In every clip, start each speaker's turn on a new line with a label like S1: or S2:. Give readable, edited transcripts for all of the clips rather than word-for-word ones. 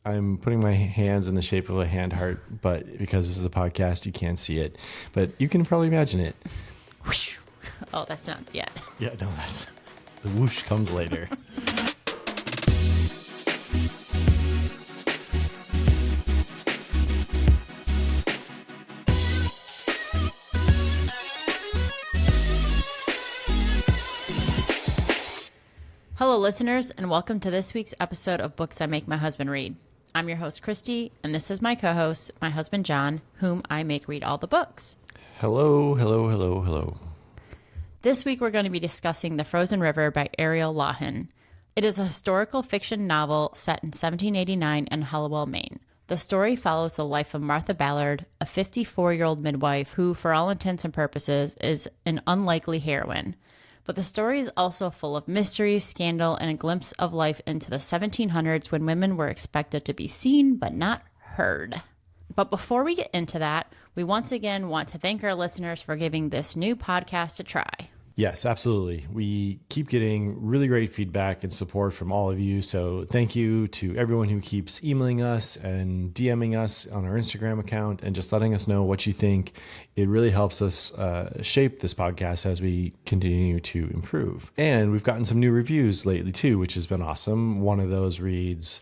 S1: I'm putting my hands in the shape of a hand heart, but because this is a podcast, you can't see it. But you can probably imagine it.
S2: Oh, that's not yet.
S1: Yeah, no, the whoosh comes later.
S2: Hello, listeners, and welcome to this week's episode of Books I Make My Husband Read. I'm your host, Kristy, and this is my co-host, my husband, Jon, whom I make read all the books.
S1: Hello, hello, hello, hello.
S2: This week, we're going to be discussing The Frozen River by Ariel Lawhon. It is a historical fiction novel set in 1789 in Hallowell, Maine. The story follows the life of Martha Ballard, a 54-year-old midwife who, for all intents and purposes, is an unlikely heroine. But the story is also full of mystery, scandal, and a glimpse of life into the 1700s when women were expected to be seen but not heard. But before we get into that, we once again want to thank our listeners for giving this new podcast a try.
S1: Yes, absolutely. We keep getting really great feedback and support from all of you. So thank you to everyone who keeps emailing us and DMing us on our Instagram account and just letting us know what you think. It really helps us shape this podcast as we continue to improve. And we've gotten some new reviews lately too, which has been awesome. One of those reads,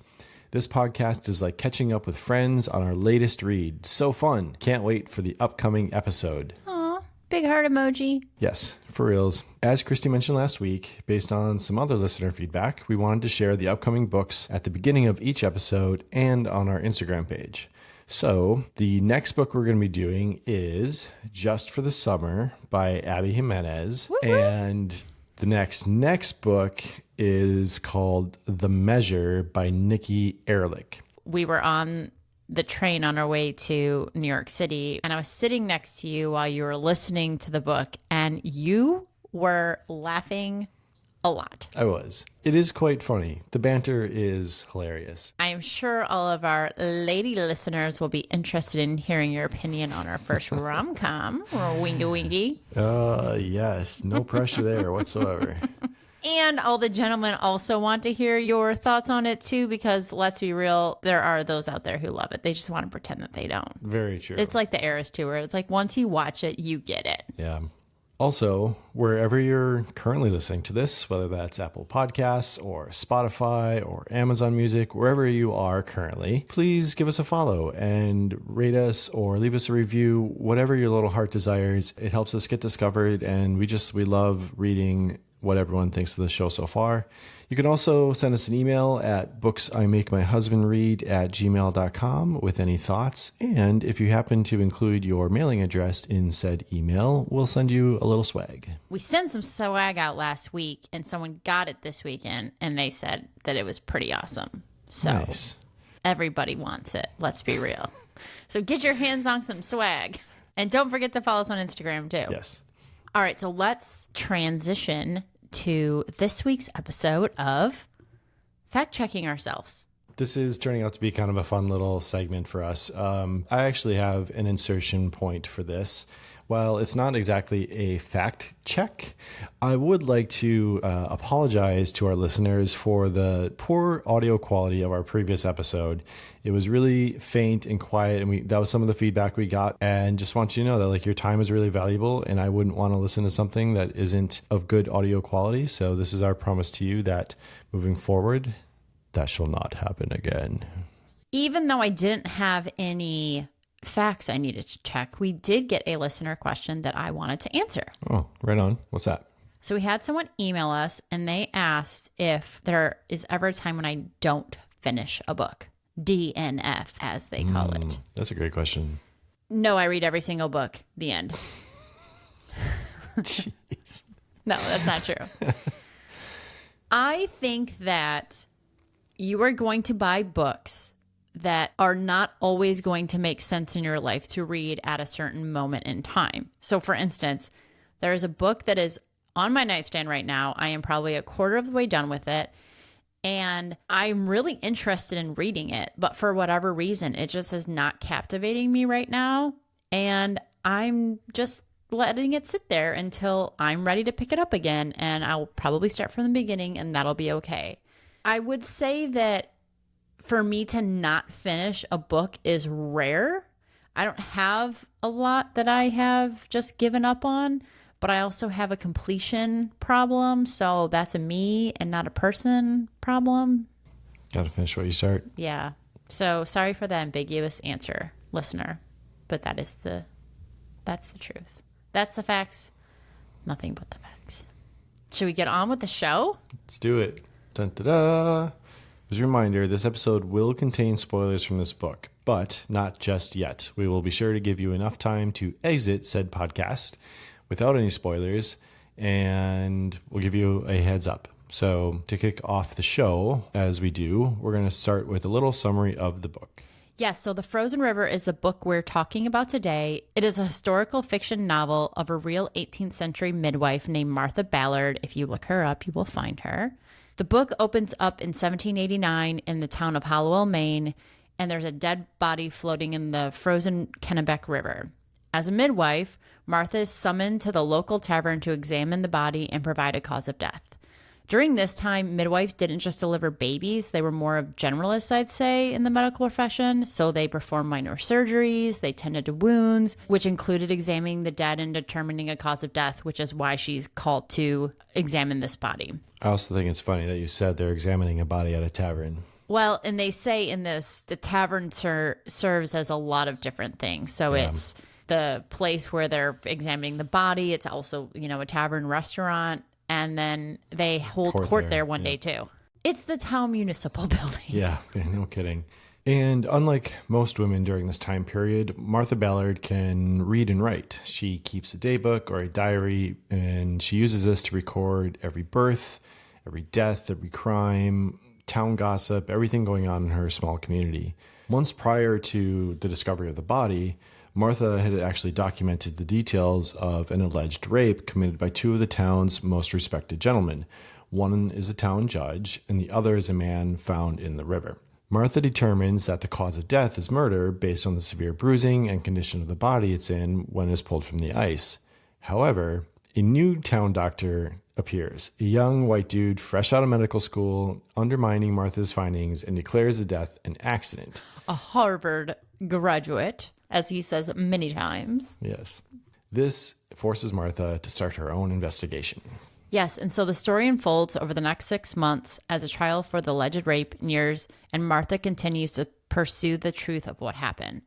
S1: "This podcast is like catching up with friends on our latest read. So fun. Can't wait for the upcoming episode."
S2: Aw, big heart emoji.
S1: Yes, for reals. As Kristy mentioned last week, based on some other listener feedback, we wanted to share the upcoming books at the beginning of each episode and on our Instagram page. So the next book we're going to be doing is Just for the Summer by Abby Jimenez.
S2: Woo-hoo.
S1: And the next book is called The Measure by Nikki Ehrlich.
S2: We were on the train on our way to New York City, and I was sitting next to you while you were listening to the book, and you were laughing a lot.
S1: I was. It is quite funny. The banter is hilarious.
S2: I am sure all of our lady listeners will be interested in hearing your opinion on our first rom-com, or wingy wingy.
S1: Yes. No pressure there whatsoever.
S2: And all the gentlemen also want to hear your thoughts on it too, because let's be real, there are those out there who love it. They just want to pretend that they don't.
S1: Very true.
S2: It's like the Eras Tour. It's like once you watch it, you get it.
S1: Yeah. Also, wherever you're currently listening to this, whether that's Apple Podcasts or Spotify or Amazon Music, wherever you are currently, please give us a follow and rate us or leave us a review, whatever your little heart desires. It helps us get discovered, and we love reading what everyone thinks of the show so far. You can also send us an email at booksImakeMyHusbandRead@gmail.com with any thoughts. And if you happen to include your mailing address in said email, we'll send you a little swag.
S2: We sent some swag out last week, and someone got it this weekend, and they said that it was pretty awesome. So
S1: Nice.
S2: Everybody wants it. Let's be real. So get your hands on some swag. And don't forget to follow us on Instagram too.
S1: Yes.
S2: All right, so let's transition to this week's episode of fact-checking ourselves.
S1: This is turning out to be kind of a fun little segment for us. I actually have an insertion point for this. While it's not exactly a fact check, I would like to apologize to our listeners for the poor audio quality of our previous episode. It was really faint and quiet, and that was some of the feedback we got. And just want you to know that your time is really valuable, and I wouldn't want to listen to something that isn't of good audio quality. So this is our promise to you that moving forward, that shall not happen again.
S2: Even though I didn't have any facts I needed to check, we did get a listener question that I wanted to answer.
S1: Oh, right on. What's that?
S2: So we had someone email us, and they asked if there is ever a time when I don't finish a book. DNF, as they call it.
S1: That's a great question.
S2: No, I read every single book. The end.
S1: Jeez.
S2: No, that's not true. I think that you are going to buy books that are not always going to make sense in your life to read at a certain moment in time. So for instance, there is a book that is on my nightstand right now. I am probably a quarter of the way done with it, and I'm really interested in reading it, but for whatever reason, it just is not captivating me right now, and I'm just letting it sit there until I'm ready to pick it up again, and I'll probably start from the beginning, and that'll be okay. I would say that for me to not finish a book is rare. I don't have a lot that I have just given up on, but I also have a completion problem. So that's a me and not a person problem.
S1: Gotta finish what you start.
S2: Yeah. So sorry for the ambiguous answer, listener, but that's the truth. That's the facts. Nothing but the facts. Should we get on with the show?
S1: Let's do it. Dun, da, da. As a reminder, this episode will contain spoilers from this book, but not just yet. We will be sure to give you enough time to exit said podcast without any spoilers, and we'll give you a heads up. So to kick off the show, as we do, we're going to start with a little summary of the book.
S2: Yes, so The Frozen River is the book we're talking about today. It is a historical fiction novel of a real 18th century midwife named Martha Ballard. If you look her up, you will find her. The book opens up in 1789 in the town of Hallowell, Maine, and there's a dead body floating in the frozen Kennebec River. As a midwife, Martha is summoned to the local tavern to examine the body and provide a cause of death. During this time, midwives didn't just deliver babies. They were more of generalists, I'd say, in the medical profession. So they performed minor surgeries, they tended to wounds, which included examining the dead and determining a cause of death, which is why she's called to examine this body.
S1: I also think it's funny that you said they're examining a body at a tavern.
S2: Well, and they say in this, the tavern serves as a lot of different things. So it's the place where they're examining the body. It's also, a tavern restaurant. And then they hold court there one day too. It's the town municipal building.
S1: Yeah, no kidding. And unlike most women during this time period, Martha Ballard can read and write. She keeps a daybook or a diary, and she uses this to record every birth, every death, every crime, town gossip, everything going on in her small community. Months prior to the discovery of the body, Martha had actually documented the details of an alleged rape committed by two of the town's most respected gentlemen. One is a town judge, and the other is a man found in the river. Martha determines that the cause of death is murder based on the severe bruising and condition of the body it's in when it's pulled from the ice. However, a new town doctor appears, a young white dude fresh out of medical school, undermining Martha's findings and declares the death an accident.
S2: A Harvard graduate, as he says many times.
S1: Yes. This forces Martha to start her own investigation.
S2: Yes, and so the story unfolds over the next 6 months as a trial for the alleged rape nears, and Martha continues to pursue the truth of what happened.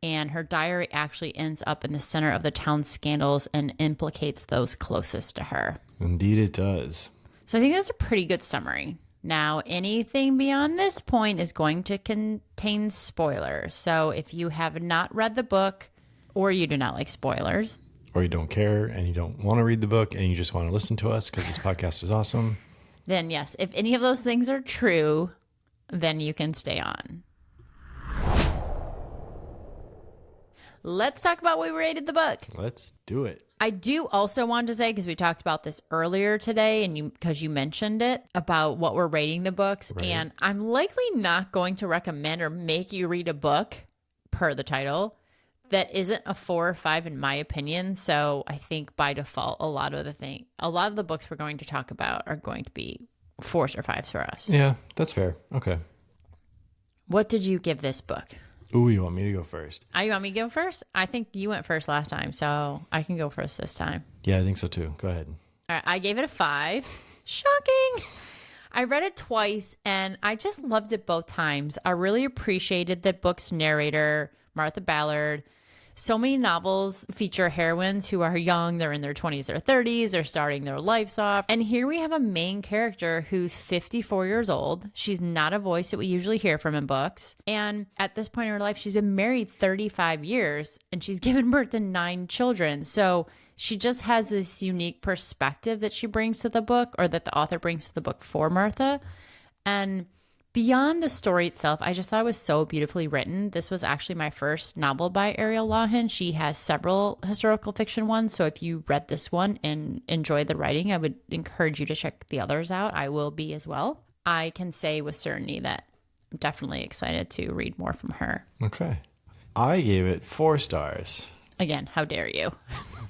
S2: And her diary actually ends up in the center of the town's scandals and implicates those closest to her.
S1: Indeed it does.
S2: So I think that's a pretty good summary. Now, anything beyond this point is going to contain spoilers. So if you have not read the book or you do not like spoilers,
S1: or you don't care and you don't want to read the book and you just want to listen to us because this podcast is awesome,
S2: then yes, if any of those things are true, then you can stay on. Let's talk about what we rated the book.
S1: Let's do it.
S2: I do also want to say, because we talked about this earlier today, and because you mentioned it about what we're rating the books,
S1: right.
S2: And I'm likely not going to recommend or make you read a book per the title that isn't a 4 or 5 in my opinion. So I think by default, a lot of the books we're going to talk about are going to be 4s or 5s for us.
S1: Yeah, that's fair. Okay.
S2: What did you give this book?
S1: Ooh, you want me to go first?
S2: You want me to go first? I think you went first last time, so I can go first this time.
S1: Yeah, I think so too. Go ahead.
S2: All right, I gave it a 5. Shocking. I read it twice, and I just loved it both times. I really appreciated the book's narrator, Martha Ballard. So many novels feature heroines who are young, they're in their 20s or 30s, they're starting their lives off. And here we have a main character who's 54 years old. She's not a voice that we usually hear from in books. And at this point in her life, she's been married 35 years and she's given birth to 9 children. So she just has this unique perspective that she brings to the book, or that the author brings to the book for Martha. And beyond the story itself, I just thought it was so beautifully written. This was actually my first novel by Ariel Lawhon. She has several historical fiction ones. So if you read this one and enjoyed the writing, I would encourage you to check the others out. I will be as well. I can say with certainty that I'm definitely excited to read more from her.
S1: Okay. I gave it 4 stars.
S2: Again, how dare you?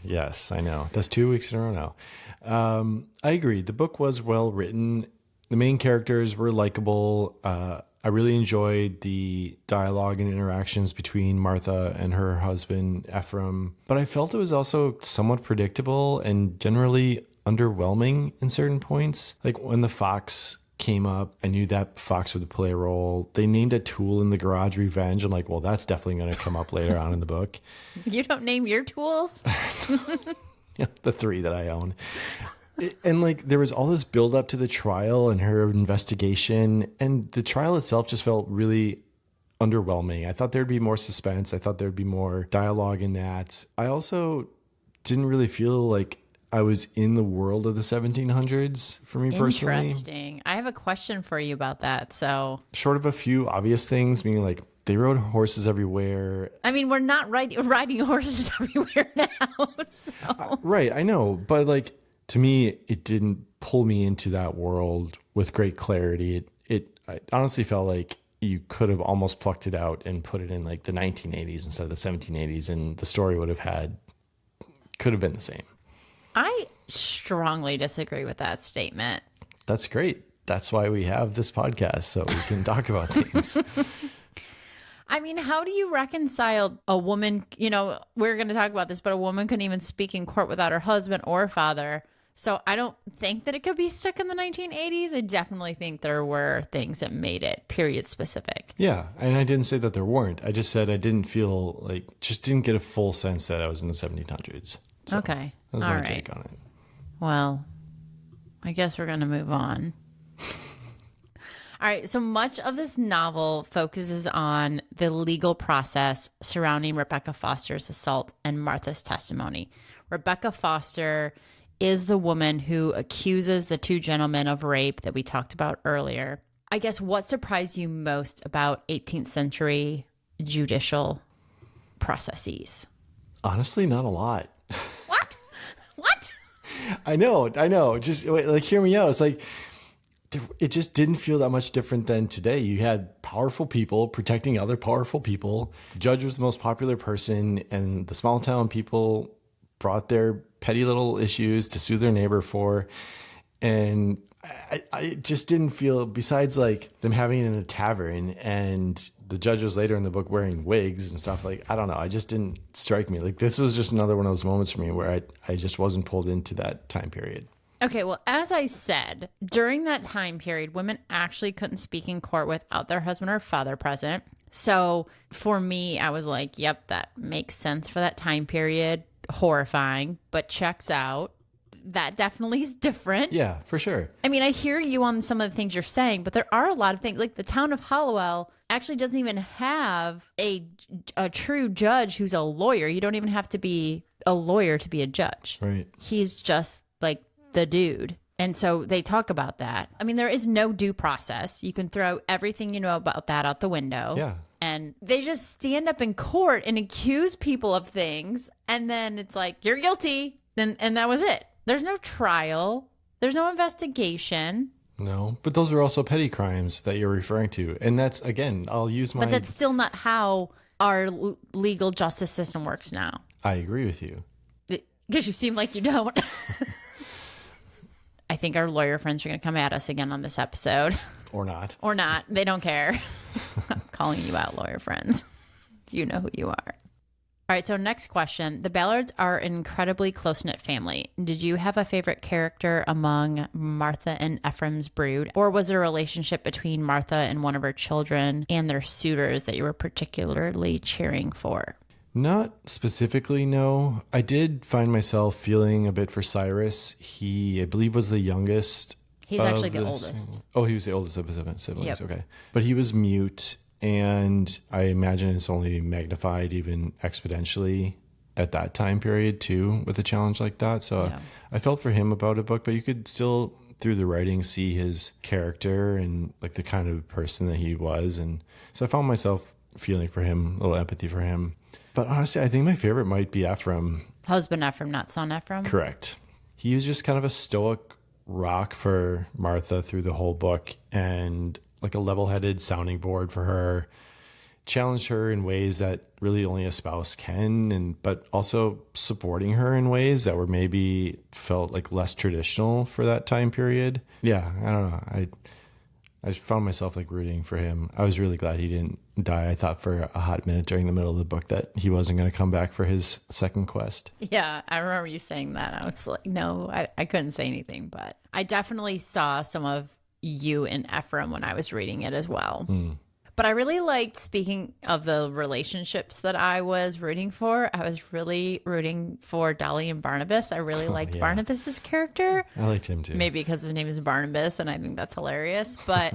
S1: Yes, I know. That's 2 weeks in a row now. I agree. The book was well written. The main characters were likable. I really enjoyed the dialogue and interactions between Martha and her husband, Ephraim. But I felt it was also somewhat predictable and generally underwhelming in certain points. Like when the fox came up, I knew that fox would play a role. They named a tool in the garage Revenge. I'm like, well, that's definitely going to come up later on in the book.
S2: You don't name your tools?
S1: Yeah, the 3 that I own. And like there was all this build up to the trial and her investigation, and the trial itself just felt really underwhelming. I thought there'd be more suspense. I thought there'd be more dialogue in that. I also didn't really feel like I was in the world of the 1700s for me personally.
S2: Interesting. I have a question for you about that. So,
S1: short of a few obvious things, meaning like they rode horses everywhere.
S2: I mean, we're not riding horses everywhere now. So.
S1: Right, I know, but like to me, it didn't pull me into that world with great clarity. I honestly felt like you could have almost plucked it out and put it in like the 1980s instead of the 1780s, and the story could have been the same.
S2: I strongly disagree with that statement.
S1: That's great. That's why we have this podcast, so we can talk about things.
S2: I mean, how do you reconcile a woman, we're going to talk about this, but a woman couldn't even speak in court without her husband or father. So I don't think that it could be stuck in the 1980s. I definitely think there were things that made it period specific.
S1: Yeah. And I didn't say that there weren't. I just said I didn't feel just didn't get a full sense that I was in the 1700s. So
S2: okay.
S1: That was my take on it.
S2: Well, I guess we're going to move on. All right. So much of this novel focuses on the legal process surrounding Rebecca Foster's assault and Martha's testimony. Rebecca Foster is the woman who accuses the 2 gentlemen of rape that we talked about earlier. I guess what surprised you most about 18th century judicial processes?
S1: Honestly, not a lot.
S2: What?
S1: I know. Just like, hear me out. It's like, it just didn't feel that much different than today. You had powerful people protecting other powerful people. The judge was the most popular person, and the small town people brought their petty little issues to sue their neighbor for. And I just didn't feel, besides like them having it in a tavern and the judges later in the book wearing wigs and stuff, like, I don't know. I just didn't strike me. Like, this was just another one of those moments for me where I just wasn't pulled into that time period.
S2: Okay, well, as I said, during that time period, women actually couldn't speak in court without their husband or father present. So for me, I was like, yep, that makes sense for that time period. Horrifying, but checks out. That definitely is different.
S1: Yeah, for sure.
S2: I mean, I hear you on some of the things you're saying, but there are a lot of things. Like the town of Hallowell actually doesn't even have a true judge who's a lawyer. You don't even have to be a lawyer to be a judge.
S1: Right.
S2: He's just like the dude. And so they talk about that. I mean, there is no due process. You can throw everything you know about that out the window.
S1: Yeah.
S2: And they just stand up in court and accuse people of things. And then it's like, you're guilty. And that was it. There's no trial. There's no investigation.
S1: No, but those are also petty crimes that you're referring to. And that's, again, I'll use my...
S2: But that's still not how our legal justice system works now.
S1: I agree with you.
S2: Because you seem like you don't. I think our lawyer friends are going to come at us again on this episode.
S1: Or not.
S2: Or not. They don't care. I'm calling you out, lawyer friends. You know who you are. All right, so next question. The Ballards are an incredibly close-knit family. Did you have a favorite character among Martha and Ephraim's brood? Or was there a relationship between Martha and one of her children and their suitors that you were particularly cheering for?
S1: Not specifically, no. I did find myself feeling a bit for Cyrus. He, I believe, was the youngest.
S2: He's actually the oldest.
S1: Oh, he was the oldest of his siblings.
S2: Yep.
S1: Okay. But he was mute, and I imagine it's only magnified even exponentially at that time period, too, with a challenge like that. So
S2: Yeah.
S1: I felt for him about a book, but you could still, through the writing, see his character and like the kind of person that he was. And so I found myself feeling for him, a little empathy for him. But honestly, I think my favorite might be Ephraim.
S2: Husband Ephraim, not son Ephraim?
S1: Correct. He was just kind of a stoic rock for Martha through the whole book, and like a level-headed sounding board for her. Challenged her in ways that really only a spouse can, but also supporting her in ways that were maybe felt like less traditional for that time period. Yeah, I don't know. I found myself like rooting for him. I was really glad he didn't die. I thought for a hot minute during the middle of the book that he wasn't going to come back for his second quest.
S2: Yeah, I remember you saying that. I was like, no, I couldn't say anything, but I definitely saw some of you in Ephraim when I was reading it as well. But I really liked, speaking of the relationships that I was rooting for, I was really rooting for Dolly and Barnabas. I really liked Barnabas's character.
S1: I liked him too.
S2: Maybe because his name is Barnabas, and I think that's hilarious. But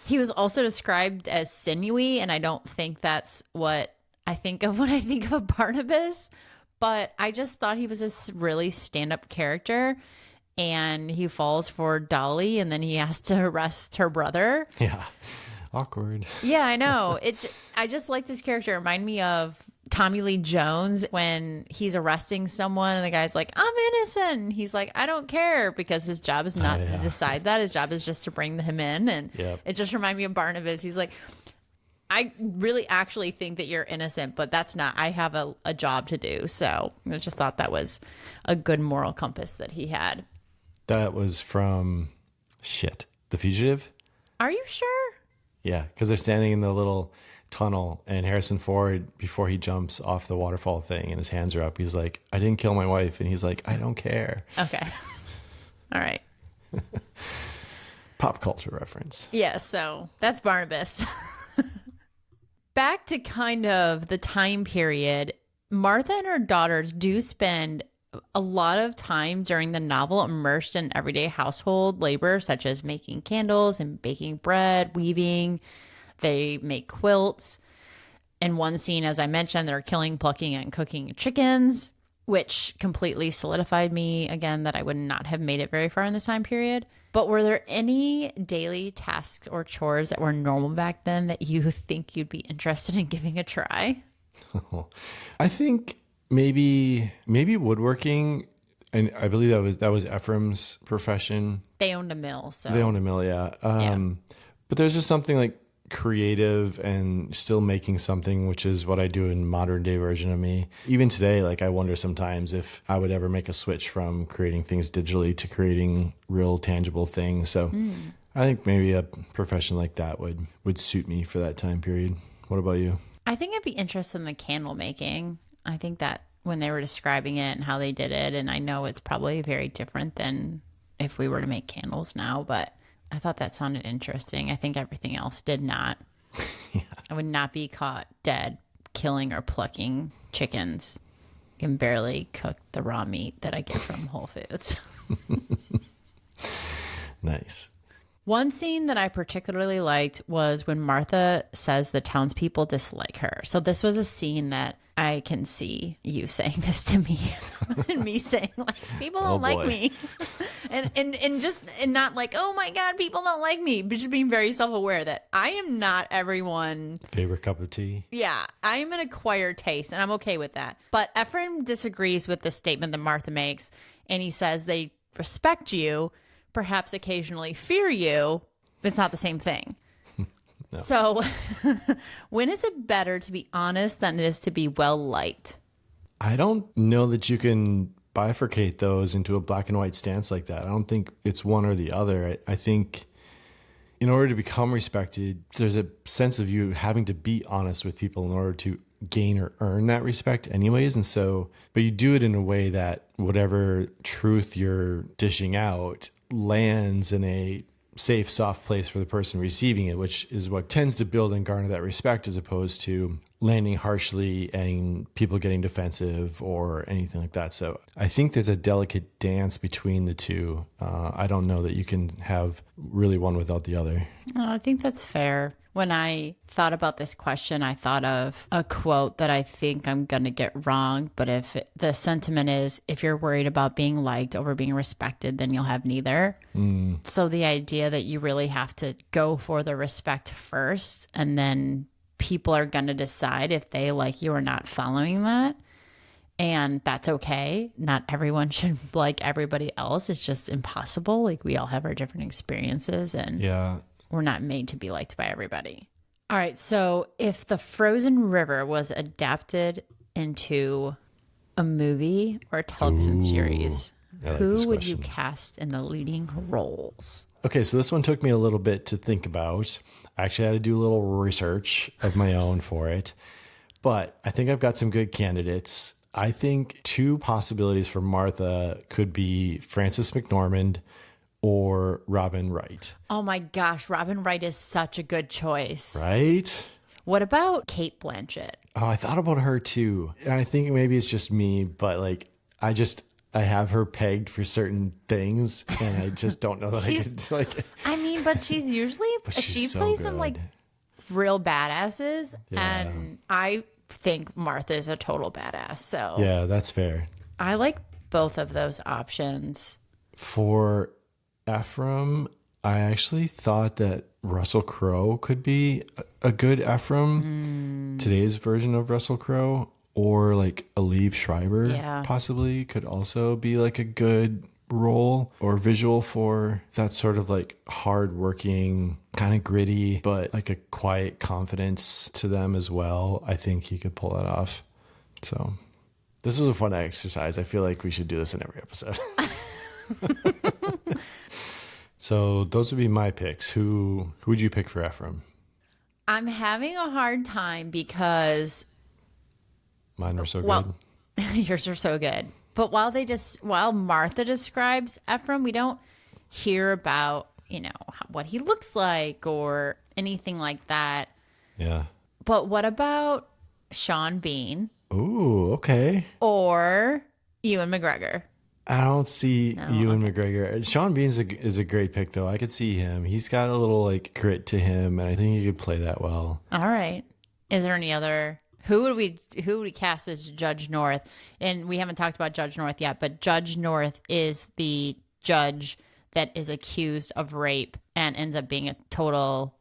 S2: he was also described as sinewy, and I don't think that's what I think of when I think of a Barnabas. But I just thought he was a really stand-up character, and he falls for Dolly, and then he has to arrest her brother.
S1: Yeah. Awkward.
S2: Yeah, I know. I just liked his character. It reminded me of Tommy Lee Jones when he's arresting someone and the guy's like, I'm innocent. He's like, I don't care, because his job is not to decide that. His job is just to bring him in. And it just reminded me of Barnabas. He's like, I really actually think that you're innocent, but that's not, I have a job to do. So I just thought that was a good moral compass that he had.
S1: That was from The Fugitive.
S2: Are you sure?
S1: Yeah, because they're standing in the little tunnel, and Harrison Ford, before he jumps off the waterfall thing and his hands are up, he's like, I didn't kill my wife. And he's like, I don't care.
S2: Okay. All right.
S1: Pop culture reference.
S2: Yeah, so that's Barnabas. Back to kind of the time period, Martha and her daughters do spend a lot of time during the novel immersed in everyday household labor, such as making candles and baking bread, weaving. They make quilts. In one scene, as I mentioned, they're killing, plucking, and cooking chickens, which completely solidified me, again, that I would not have made it very far in this time period. But were there any daily tasks or chores that were normal back then that you think you'd be interested in giving a try?
S1: I think maybe woodworking, and I believe that was Ephraim's profession.
S2: They owned a mill, so
S1: they owned a mill, yeah. But there's just something like creative and still making something, which is what I do in modern day version of me. Even today, like I wonder sometimes if I would ever make a switch from creating things digitally to creating real tangible things. So I think maybe a profession like that would suit me for that time period. What about you?
S2: I think I'd be interested in the candle making. I think that when they were describing it and how they did it, and I know it's probably very different than if we were to make candles now, but I thought that sounded interesting. I think everything else did not. I would not be caught dead killing or plucking chickens. I can barely cook the raw meat that I get from Whole Foods.
S1: Nice.
S2: One scene that I particularly liked was when Martha says the townspeople dislike her. So this was a scene that I can see you saying this to me and me saying like, people don't like me. and not like, oh my God, people don't like me, but just being very self-aware that I am not everyone's
S1: favorite cup of tea.
S2: Yeah, I'm an acquired taste and I'm okay with that. But Ephraim disagrees with the statement that Martha makes, and he says they respect you, perhaps occasionally fear you, but it's not the same thing. No. So when is it better to be honest than it is to be well-liked?
S1: I don't know that you can bifurcate those into a black and white stance like that. I don't think it's one or the other. I think in order to become respected, there's a sense of you having to be honest with people in order to gain or earn that respect anyways. And so, but you do it in a way that whatever truth you're dishing out lands in a safe, soft place for the person receiving it, which is what tends to build and garner that respect, as opposed to landing harshly and people getting defensive or anything like that. So I think there's a delicate dance between the two. I don't know that you can have really one without the other.
S2: I think that's fair. When I thought about this question, I thought of a quote that I think I'm going to get wrong. But the sentiment is, if you're worried about being liked over being respected, then you'll have neither. So the idea that you really have to go for the respect first, and then people are going to decide if they like you or not following that. And that's okay. Not everyone should like everybody else. It's just impossible. Like, we all have our different experiences, and we're not made to be liked by everybody. All right. So if the Frozen River was adapted into a movie or a television series,
S1: like
S2: who would you cast in the leading roles?
S1: Okay, so this one took me a little bit to think about. I actually had to do a little research of my own for it, but I think I've got some good candidates. I think two possibilities for Martha could be Frances McDormand or Robin Wright.
S2: Oh my gosh, Robin Wright is such a good choice.
S1: Right?
S2: What about Cate Blanchett?
S1: Oh, I thought about her too. And I think maybe it's just me, but like, I have her pegged for certain things, and I just don't know that I could like.
S2: I mean, but she's usually she
S1: so
S2: plays some
S1: good.
S2: like real badasses,
S1: Yeah.
S2: and I think Martha is a total badass. So
S1: Yeah, that's fair.
S2: I like both of those options.
S1: For Ephraim, I actually thought that Russell Crowe could be a good Ephraim. Today's version of Russell Crowe, or like Liev Schreiber possibly could also be like a good role or visual for that sort of like hardworking, kind of gritty, but like a quiet confidence to them as well. I think he could pull that off. So this was a fun exercise. I feel like we should do this in every episode. So those would be my picks. Who would you pick for Ephraim?
S2: I'm having a hard time because
S1: Mine were so good.
S2: yours are so good. But while Martha describes Ephraim, we don't hear about, what he looks like or anything like that.
S1: Yeah.
S2: But what about Sean Bean
S1: Ooh, okay.
S2: or Ewan McGregor?
S1: I don't see Ewan McGregor. Sean Bean is a great pick, though. I could see him. He's got a little like grit to him, and I think he could play that well.
S2: All right. Is there any other? Who would we cast as Judge North? And we haven't talked about Judge North yet, but Judge North is the judge that is accused of rape and ends up being a total,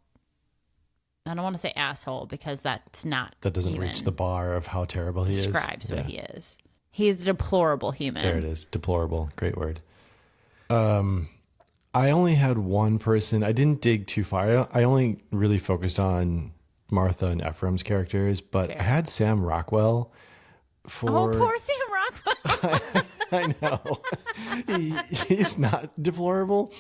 S2: I don't want to say asshole, because that doesn't
S1: even reach the bar of how terrible he
S2: describes what he is. He's a deplorable human.
S1: There it is. Deplorable. Great word. I only had one person. I didn't dig too far. I only really focused on Martha and Ephraim's characters, but I had Sam Rockwell for...
S2: Oh, poor Sam Rockwell.
S1: I know. He's not deplorable,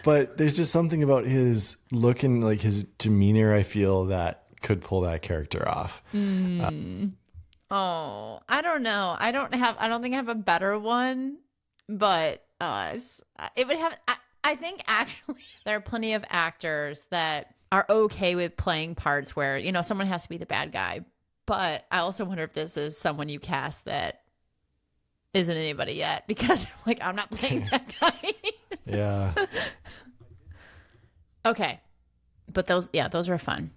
S1: but there's just something about his look and like his demeanor, I feel, that could pull that character off.
S2: Oh, I don't know. I don't think I have a better one, but it would have, I think actually there are plenty of actors that are okay with playing parts where, someone has to be the bad guy. But I also wonder if this is someone you cast that isn't anybody yet, because like, I'm not playing that guy.
S1: Yeah.
S2: Okay. But those were fun.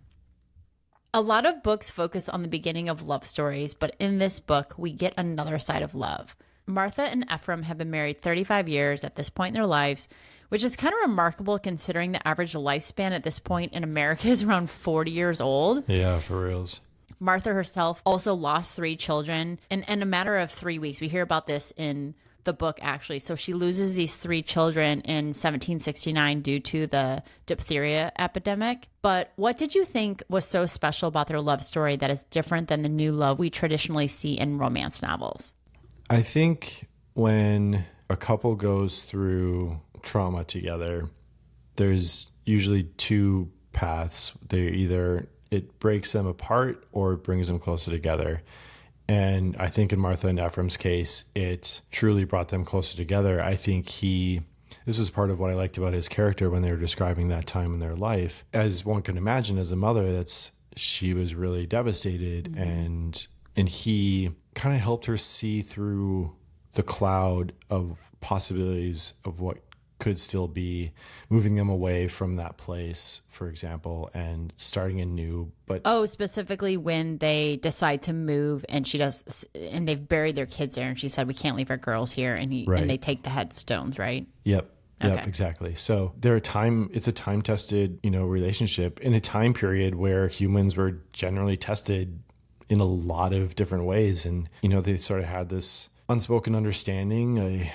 S2: A lot of books focus on the beginning of love stories, but in this book, we get another side of love. Martha and Ephraim have been married 35 years at this point in their lives, which is kind of remarkable considering the average lifespan at this point in America is around 40 years old.
S1: Yeah, for reals.
S2: Martha herself also lost 3 children in a matter of 3 weeks. We hear about this in the book, actually. So she loses these 3 children in 1769 due to the diphtheria epidemic. But what did you think was so special about their love story that is different than the new love we traditionally see in romance novels?
S1: I think when a couple goes through trauma together, there's usually 2 paths. It breaks them apart or it brings them closer together. And I think in Martha and Ephraim's case, it truly brought them closer together. I think this is part of what I liked about his character when they were describing that time in their life. As one can imagine, as a mother, she was really devastated, and he kind of helped her see through the cloud of possibilities of what could still be, moving them away from that place, for example, and starting anew. But
S2: specifically when they decide to move, and and they've buried their kids there, and she said, "We can't leave our girls here," and they take the headstones, right?
S1: Yep.
S2: Okay.
S1: Yep, exactly. So it's a time-tested, relationship in a time period where humans were generally tested in a lot of different ways. And, they sort of had this unspoken understanding, a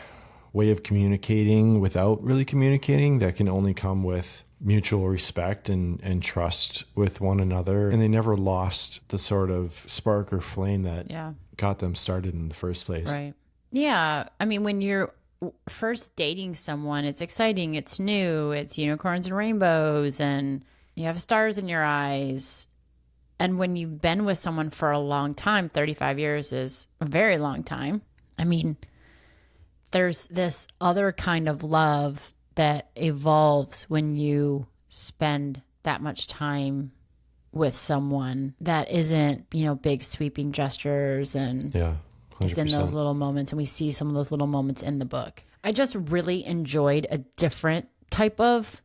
S1: way of communicating without really communicating that can only come with mutual respect and trust with one another. And they never lost the sort of spark or flame that got them started in the first place.
S2: Right. Yeah. I mean, when you're first dating someone, it's exciting, it's new, it's unicorns and rainbows, and you have stars in your eyes. And when you've been with someone for a long time, 35 years is a very long time. I mean, there's this other kind of love that evolves when you spend that much time with someone that isn't, big sweeping gestures, and
S1: Yeah. 100%.
S2: it's in those little moments, and we see some of those little moments in the book. I just really enjoyed a different type of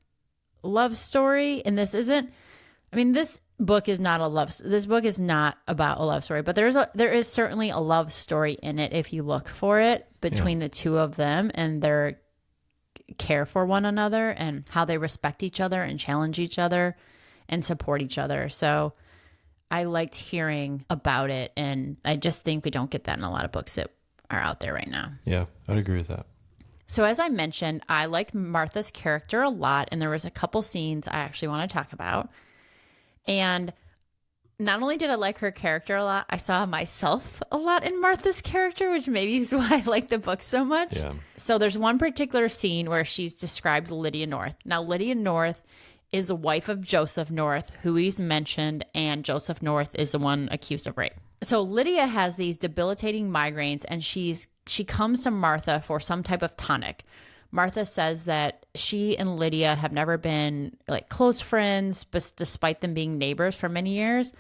S2: love story. And this book is not this book is not about a love story, but there is certainly a love story in it if you look for it, between the two of them and their care for one another and how they respect each other and challenge each other and support each other. So I liked hearing about it, and I just think we don't get that in a lot of books that are out there right now.
S1: Yeah, I'd agree with that.
S2: So as I mentioned, I liked Martha's character a lot, and there was a couple scenes I actually want to talk about. And not only did I like her character a lot, I saw myself a lot in Martha's character, which maybe is why I like the book so much.
S1: Yeah.
S2: So there's one particular scene where she's described Lydia North. Now, Lydia North is the wife of Joseph North, who he's mentioned, and Joseph North is the one accused of rape. So Lydia has these debilitating migraines, and she comes to Martha for some type of tonic. Martha says that she and Lydia have never been like close friends, but despite them being neighbors for many years.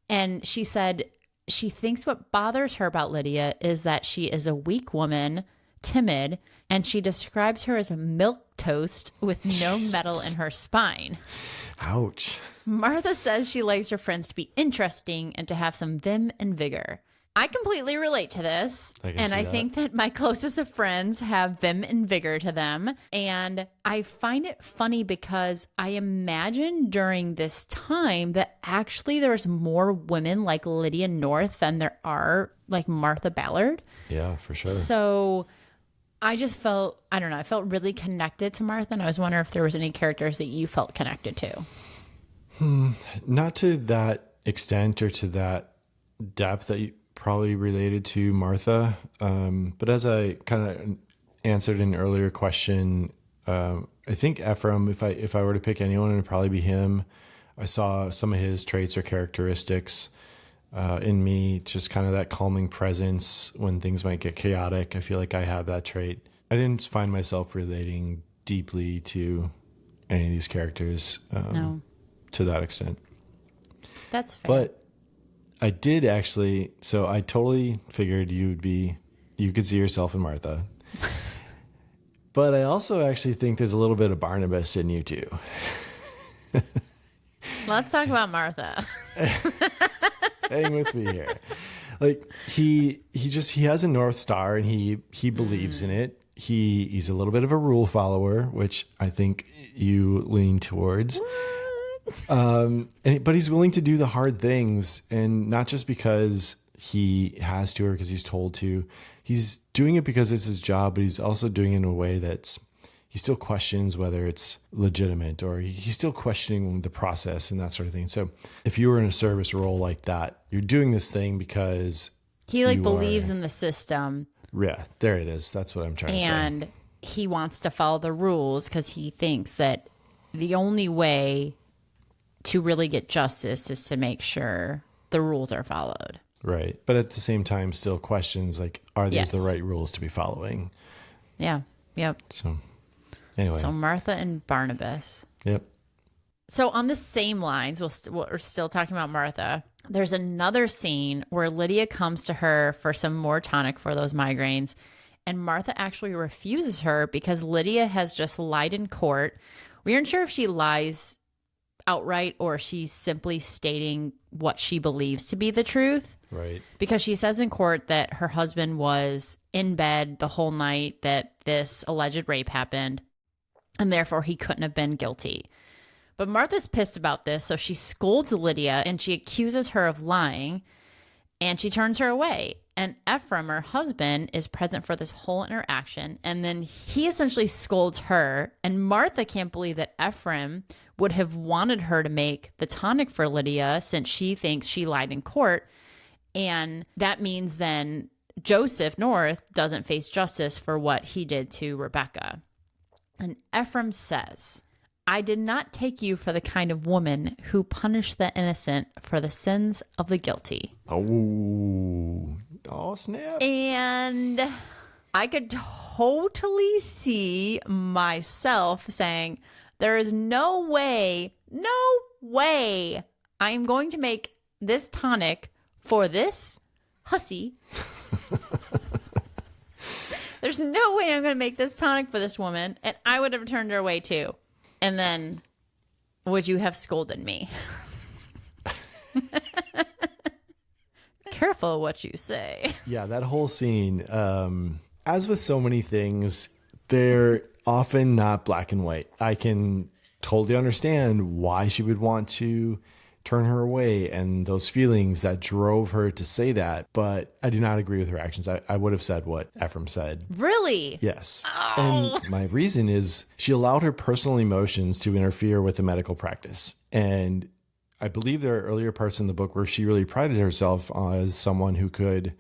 S2: And she said she thinks what bothers her about Lydia is that she is a weak woman, timid, and she describes her as a milk toast with no metal in her spine.
S1: Ouch.
S2: Martha says she likes her friends to be interesting and to have some vim and vigor. I completely relate to this, and I think that my closest of friends have vim and vigor to them, and I find it funny because I imagine during this time that actually there's more women like Lydia North than there are like Martha Ballard.
S1: Yeah, for sure.
S2: So I just felt, I don't know, I felt really connected to Martha, and I was wondering if there was any characters that you felt connected to.
S1: Not to that extent or to that depth that you probably related to Martha. But as I kind of answered an earlier question, I think Ephraim, if I were to pick anyone, it would probably be him. I saw some of his traits or characteristics in me, just kind of that calming presence when things might get chaotic. I feel like I have that trait. I didn't find myself relating deeply to any of these characters to that extent.
S2: That's fair.
S1: But I did actually, so I totally figured you could see yourself in Martha. But I also actually think there's a little bit of Barnabas in you too.
S2: Let's talk about Martha.
S1: Hang with me here. Like he has a North Star, and he believes in it. He's a little bit of a rule follower, which I think you lean towards. But he's willing to do the hard things, and not just because he has to or because he's told to. He's doing it because it's his job, but he's also doing it in a way that's, he still questions whether it's legitimate, or he's still questioning the process and that sort of thing. So if you were in a service role like that, you're doing this thing because
S2: he believes in the system.
S1: Yeah, there it is. That's what I'm trying to say.
S2: And he wants to follow the rules because he thinks that the only way to really get justice is to make sure the rules are followed.
S1: Right. But at the same time, still questions like, are these the right rules to be following?
S2: Yeah. Yep.
S1: So anyway.
S2: So Martha and Barnabas.
S1: Yep.
S2: So on the same lines, we're still talking about Martha. There's another scene where Lydia comes to her for some more tonic for those migraines. And Martha actually refuses her because Lydia has just lied in court. We aren't sure if she lies outright or she's simply stating what she believes to be the truth.
S1: Right.
S2: Because she says in court that her husband was in bed the whole night that this alleged rape happened, and therefore he couldn't have been guilty. But Martha's pissed about this, so she scolds Lydia and she accuses her of lying, and she turns her away. And Ephraim, her husband, is present for this whole interaction, and then he essentially scolds her, and Martha can't believe that Ephraim would have wanted her to make the tonic for Lydia since she thinks she lied in court. And that means then Joseph North doesn't face justice for what he did to Rebecca. And Ephraim says, I did not take you for the kind of woman who punished the innocent for the sins of the guilty.
S1: Oh, snap. I
S2: could totally see myself saying, there is no way I'm going to make this tonic for this hussy. There's no way I'm going to make this tonic for this woman. And I would have turned her away too. And then would you have scolded me? Careful what you say.
S1: Yeah, that whole scene, as with so many things, they're often not black and white. I can totally understand why she would want to turn her away and those feelings that drove her to say that. But I do not agree with her actions. I would have said what Ephraim said.
S2: Really?
S1: Yes.
S2: Oh.
S1: And my reason is she allowed her personal emotions to interfere with the medical practice. And I believe there are earlier parts in the book where she really prided herself as someone who could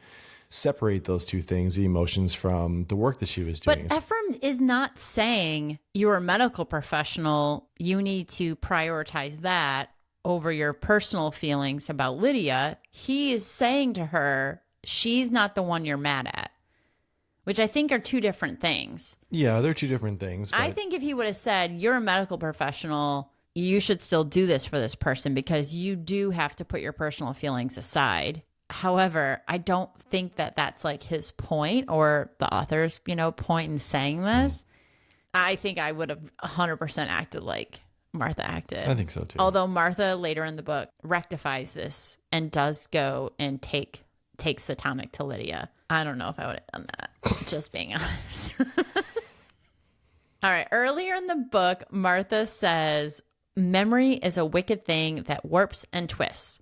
S1: separate those two things, the emotions from the work that she was doing.
S2: But Ephraim is not saying you're a medical professional, you need to prioritize that over your personal feelings about Lydia. He is saying to her, she's not the one you're mad at, which I think are two different things.
S1: Yeah, they're two different things. But
S2: I think if he would have said, you're a medical professional, you should still do this for this person because you do have to put your personal feelings aside. However, I don't think that that's like his point or the author's, point in saying this. I think I would have 100% acted like Martha acted.
S1: I think so too.
S2: Although Martha later in the book rectifies this and does go and takes the tonic to Lydia. I don't know if I would have done that, just being honest. All right. Earlier in the book, Martha says, memory is a wicked thing that warps and twists.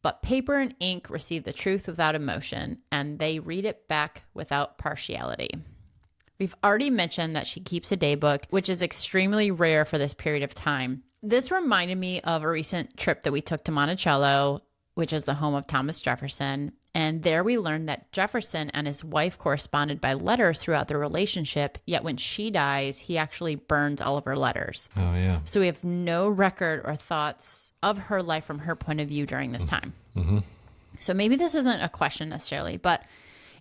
S2: But paper and ink receive the truth without emotion, and they read it back without partiality. We've already mentioned that she keeps a daybook, which is extremely rare for this period of time. This reminded me of a recent trip that we took to Monticello, which is the home of Thomas Jefferson. And there we learned that Jefferson and his wife corresponded by letters throughout their relationship, yet when she dies, he actually burns all of her letters.
S1: Oh, yeah.
S2: So we have no record or thoughts of her life from her point of view during this time.
S1: Mm-hmm.
S2: So maybe this isn't a question necessarily, but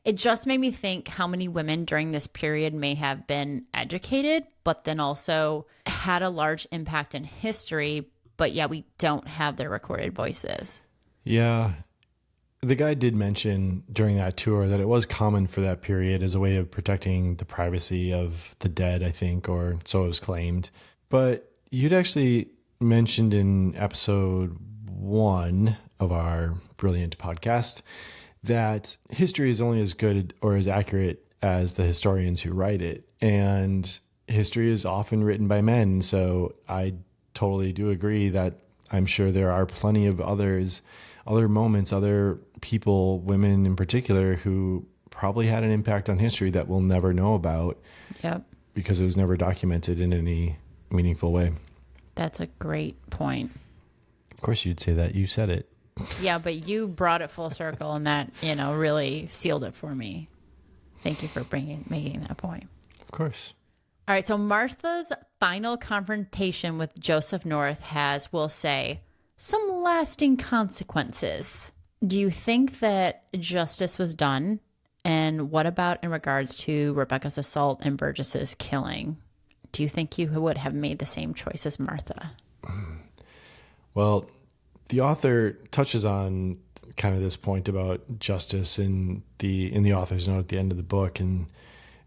S2: it just made me think how many women during this period may have been educated, but then also had a large impact in history, but yet we don't have their recorded voices.
S1: Yeah. The guy did mention during that tour that it was common for that period as a way of protecting the privacy of the dead, I think, or so it was claimed. But you'd actually mentioned in episode 1 of our brilliant podcast that history is only as good or as accurate as the historians who write it. And history is often written by men. So I totally do agree that I'm sure there are plenty of other moments, other people, women in particular, who probably had an impact on history that we'll never know about.
S2: Yep.
S1: Because it was never documented in any meaningful way.
S2: That's a great point.
S1: Of course you'd say that. You said it.
S2: Yeah, but you brought it full circle, and that, really sealed it for me. Thank you for making that point.
S1: Of course.
S2: All right, so Martha's final confrontation with Joseph North has, we'll say, some lasting consequences. Do you think that justice was done? And what about in regards to Rebecca's assault and Burgess's killing? Do you think you would have made the same choice as Martha?
S1: Well, the author touches on kind of this point about justice in the author's note at the end of the book. And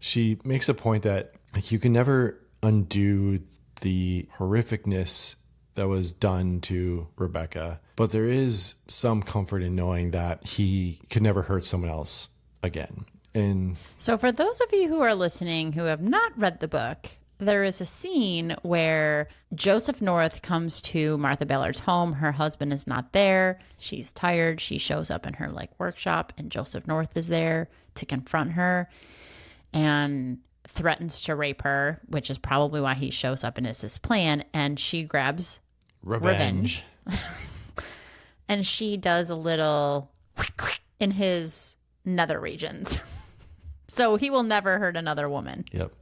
S1: she makes a point that you can never undo the horrificness that was done to Rebecca, but there is some comfort in knowing that he could never hurt someone else again. And
S2: so for those of you who are listening who have not read the book, there is a scene where Joseph North comes to Martha Ballard's home. Her husband is not there. She's tired. She shows up in her workshop, and Joseph North is there to confront her and threatens to rape her, which is probably why he shows up and is his plan. And she grabs revenge. And she does a little in his nether regions. So he will never hurt another woman.
S1: Yep.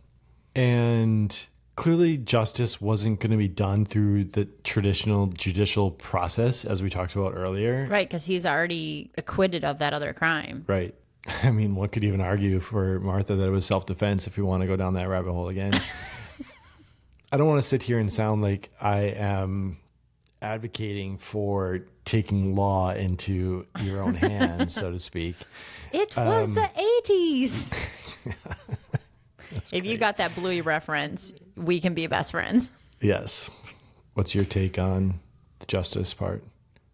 S1: And clearly justice wasn't going to be done through the traditional judicial process, as we talked about earlier.
S2: Right, because he's already acquitted of that other crime.
S1: Right. I mean, one could even argue for Martha that it was self-defense if we want to go down that rabbit hole again. I don't want to sit here and sound like I am advocating for taking law into your own hands, so to speak.
S2: It was the 80s. If you got that Bluey reference, we can be best friends.
S1: Yes. What's your take on the justice part?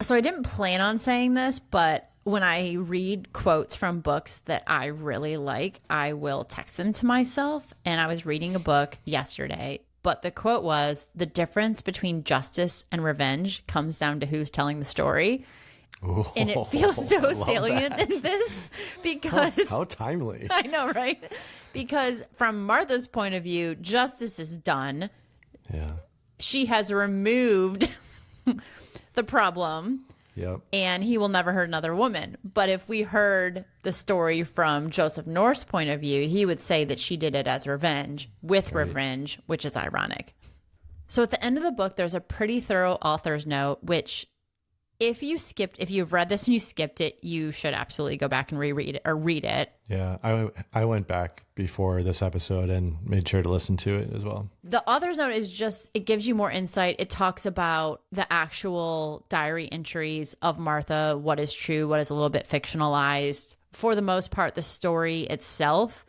S2: So I didn't plan on saying this, but when I read quotes from books that I really like, I will text them to myself. And I was reading a book yesterday, but the quote was, "The difference between justice and revenge comes down to who's telling the story."
S1: Ooh,
S2: and it feels so salient in this because...
S1: How timely.
S2: I know, right? Because from Martha's point of view, justice is done.
S1: Yeah.
S2: She has removed the problem.
S1: Yep.
S2: And he will never hurt another woman. But if we heard the story from Joseph North's point of view, he would say that she did it as revenge, with revenge, which is ironic. So at the end of the book, there's a pretty thorough author's note, which if you've read this and you skipped it, you should absolutely go back and reread it or read it.
S1: Yeah, I went back before this episode and made sure to listen to it as well.
S2: The author's note is just, it gives you more insight. It talks about the actual diary entries of Martha, what is true, what is a little bit fictionalized. For the most part, the story itself,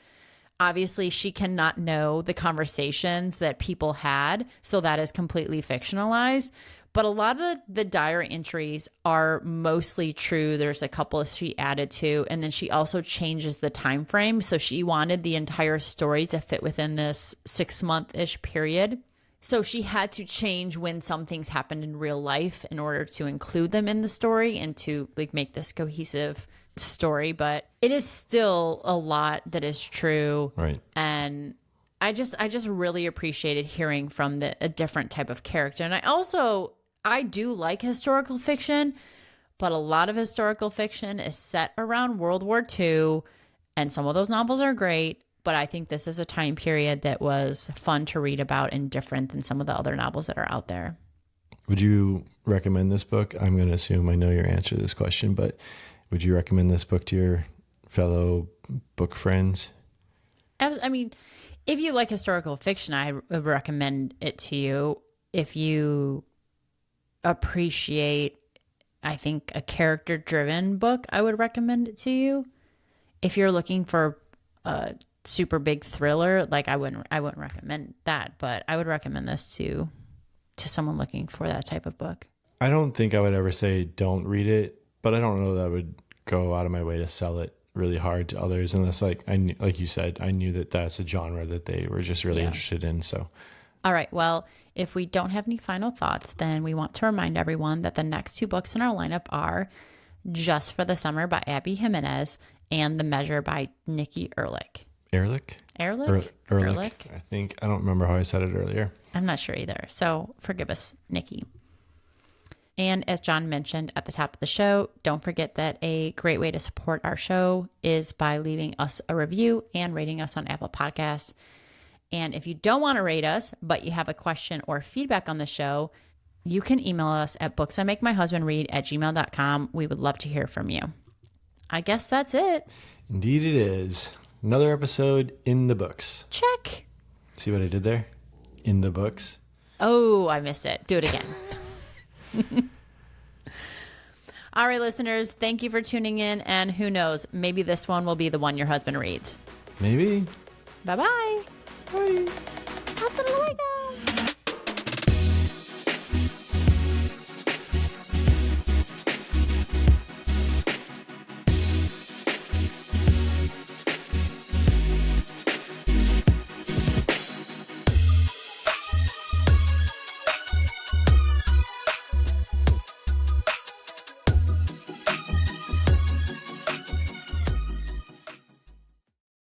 S2: obviously she cannot know the conversations that people had, so that is completely fictionalized. But a lot of the diary entries are mostly true. There's a couple she added to, and then she also changes the time frame. So she wanted the entire story to fit within this 6-month-ish period. So she had to change when some things happened in real life in order to include them in the story and to like make this cohesive story. But it is still a lot that is true.
S1: Right.
S2: And I just really appreciated hearing from a different type of character. And I do like historical fiction, but a lot of historical fiction is set around World War II, and some of those novels are great, but I think this is a time period that was fun to read about and different than some of the other novels that are out there.
S1: Would you recommend this book? I'm going to assume I know your answer to this question, but would you recommend this book to your fellow book friends?
S2: I mean, if you like historical fiction, I would recommend it to you. If you appreciate, I think, a character-driven book, I would recommend it to you. If you're looking for a super big thriller, like I wouldn't recommend that, but I would recommend this to someone looking for that type of book.
S1: I don't think I would ever say don't read it, but I don't know that I would go out of my way to sell it really hard to others unless, like you said, I knew that that's a genre that they were just really interested in. So,
S2: all right. Well, if we don't have any final thoughts, then we want to remind everyone that the next 2 books in our lineup are Just for the Summer by Abby Jimenez and The Measure by Nikki Ehrlich.
S1: Ehrlich?
S2: Ehrlich?
S1: I don't remember how I said it earlier.
S2: I'm not sure either. So forgive us, Nikki. And as Jon mentioned at the top of the show, don't forget that a great way to support our show is by leaving us a review and rating us on Apple Podcasts. And if you don't want to rate us, but you have a question or feedback on the show, you can email us at booksimakemyhusbandread@gmail.com. We would love to hear from you. I guess that's it.
S1: Indeed it is. Another episode in the books.
S2: Check.
S1: See what I did there? In the books.
S2: Oh, I missed it. Do it again. All right, listeners, thank you for tuning in. And who knows, maybe this one will be the one your husband reads.
S1: Maybe.
S2: Bye-bye.
S1: Bye.
S2: Hasta luego.